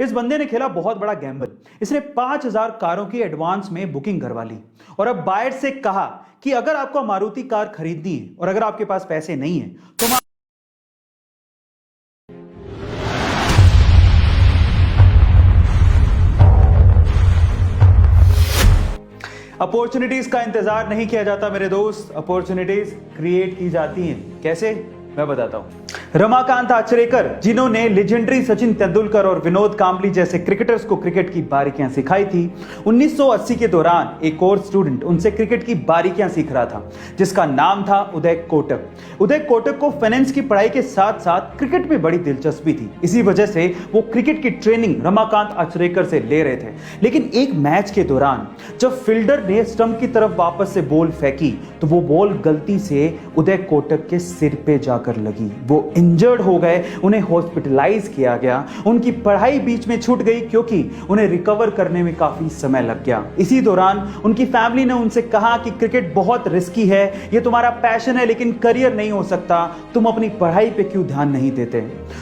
इस बंदे ने खेला बहुत बड़ा गैम्बल। इसने 5000 कारों की एडवांस में बुकिंग करवा ली और अब बायर से कहा कि अगर आपको मारुति कार खरीदनी है और अगर आपके पास पैसे नहीं है तो अपॉर्चुनिटीज का इंतजार नहीं किया जाता मेरे दोस्त, अपॉर्चुनिटीज क्रिएट की जाती हैं। कैसे, मैं बताता हूं। रमाकांत आचरेकर, जिन्होंने लेजेंडरी सचिन तेंदुलकर और विनोद कांबली जैसे क्रिकेटर्स को क्रिकेट की बारीकियां सिखाई थी, 1980 के दौरान एक और स्टूडेंट उनसे क्रिकेट की बारीकियां सीख रहा था जिसका नाम था उदय कोटक। उदय कोटक को फाइनेंस की पढ़ाई के साथ साथ क्रिकेट में बड़ी दिलचस्पी थी। इसी वजह से वो क्रिकेट की ट्रेनिंग रमाकांत आचरेकर से ले रहे थे। लेकिन एक मैच के दौरान जब फील्डर ने स्टंप की तरफ वापस से बॉल फेंकी तो वो बॉल गलती से उदय कोटक के सिर पे जाकर लगी। वो इंजर्ड हो गए, उन्हें हॉस्पिटलाइज किया गया। उनकी पढ़ाई बीच में छूट गई क्योंकि उन्हें रिकवर करने में काफी समय लग गया। इसी दौरान उनकी फैमिली ने उनसे कहा कि क्रिकेट बहुत रिस्की है, ये तुम्हारा पैशन है लेकिन करियर नहीं हो सकता, तुम अपनी पढ़ाई पे क्यों ध्यान नहीं देते।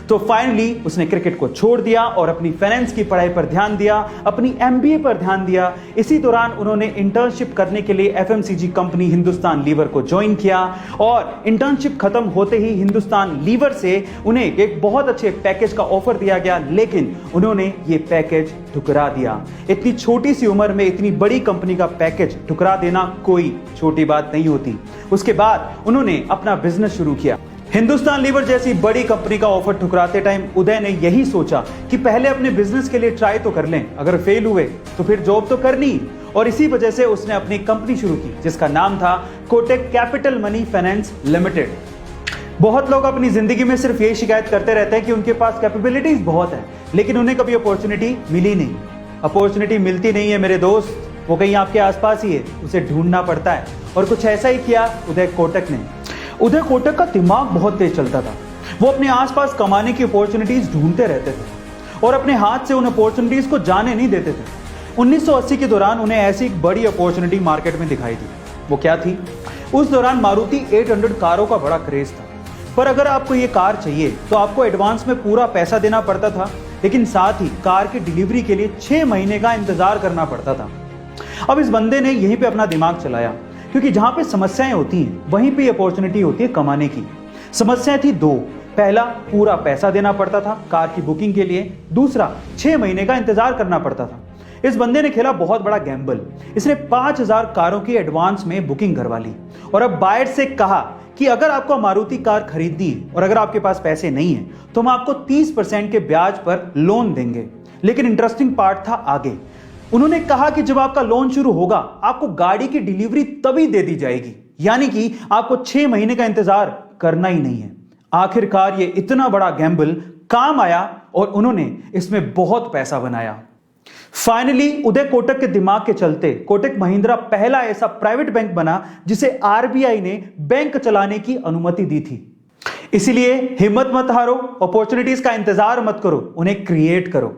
तो फाइनली उसने क्रिकेट को छोड़ दिया और अपनी फाइनेंस की पढ़ाई पर ध्यान दिया, अपनी एमबीए पर ध्यान दिया। इसी दौरान उन्होंने इंटर्नशिप करने के लिए एफएमसीजी कंपनी हिंदुस्तान लीवर को ज्वाइन किया और इंटर्नशिप खत्म होते ही हिंदुस्तान लीवर से उन्हें एक बहुत अच्छे पैकेज का ऑफर दिया गया, लेकिन उन्होंने ये पैकेज ठुकरा दिया। इतनी छोटी सी उम्र में इतनी बड़ी कंपनी का पैकेज ठुकरा देना कोई छोटी बात नहीं होती। उसके बाद उन्होंने अपना बिजनेस शुरू किया। हिंदुस्तान लीवर जैसी बड़ी कंपनी का ऑफर ठुकराते टाइम उदय ने यही सोचा कि पहले अपने बिजनेस के लिए ट्राई तो कर लें, अगर फेल हुए तो फिर जॉब तो करनी। और इसी वजह से उसने अपनी कंपनी शुरू की जिसका नाम था Kotak capital money finance limited. बहुत लोग अपनी जिंदगी में सिर्फ ये शिकायत करते रहते हैं कि उनके पास कैपेबिलिटीज बहुत है लेकिन उन्हें कभी अपॉर्चुनिटी मिली नहीं। अपॉर्चुनिटी मिलती नहीं है मेरे दोस्त, वो कहीं आपके आसपास ही है, उसे ढूंढना पड़ता है। और कुछ ऐसा ही किया उदय कोटक ने। उदय कोटक का दिमाग बहुत तेज चलता था। वो अपने आसपास कमाने की अपॉर्चुनिटीज ढूंढते रहते थे और अपने हाथ से उन अपॉर्चुनिटीज को जाने नहीं देते थे। 1980 के दौरान उन्हें ऐसी एक बड़ी अपॉर्चुनिटी मार्केट में दिखाई दी। वो क्या थी? उस दौरान मारुति 800 कारों का बड़ा क्रेज था, पर अगर आपको ये कार चाहिए तो आपको एडवांस में पूरा पैसा देना पड़ता था, लेकिन साथ ही कार की डिलीवरी के लिए 6 महीने का इंतजार करना पड़ता था। अब इस बंदे ने यहीं पे अपना दिमाग चलाया क्योंकि जहां पे समस्याएं होती हैं वहीं पे अपॉर्चुनिटी होती है कमाने की। समस्याएं थी दो। पहला, पूरा पैसा देना पड़ता था कार की बुकिंग के लिए। दूसरा, 6 महीने का इंतजार करना पड़ता था। इस बंदे ने खेला बहुत बड़ा गैम्बल। इसने 5000 कारों की एडवांस में बुकिंग करवा ली और अब बायर से कहा कि अगर आपको मारुति कार खरीदनी है और अगर आपके पास पैसे नहीं है तो हम आपको 30% के ब्याज पर लोन देंगे। लेकिन इंटरेस्टिंग पार्ट था आगे। उन्होंने कहा कि जब आपका लोन शुरू होगा आपको गाड़ी की डिलीवरी तभी दे दी जाएगी, यानी कि आपको 6 महीने का इंतजार करना ही नहीं है। आखिरकार ये इतना बड़ा गैम्बल काम आया और उन्होंने इसमें बहुत पैसा बनाया। फाइनली उदय कोटक के दिमाग के चलते कोटक महिंद्रा पहला ऐसा प्राइवेट बैंक बना जिसे आरबीआई ने बैंक चलाने की अनुमति दी थी। इसीलिए हिम्मत मत हारो, अपॉर्चुनिटीज का इंतजार मत करो, उन्हें क्रिएट करो।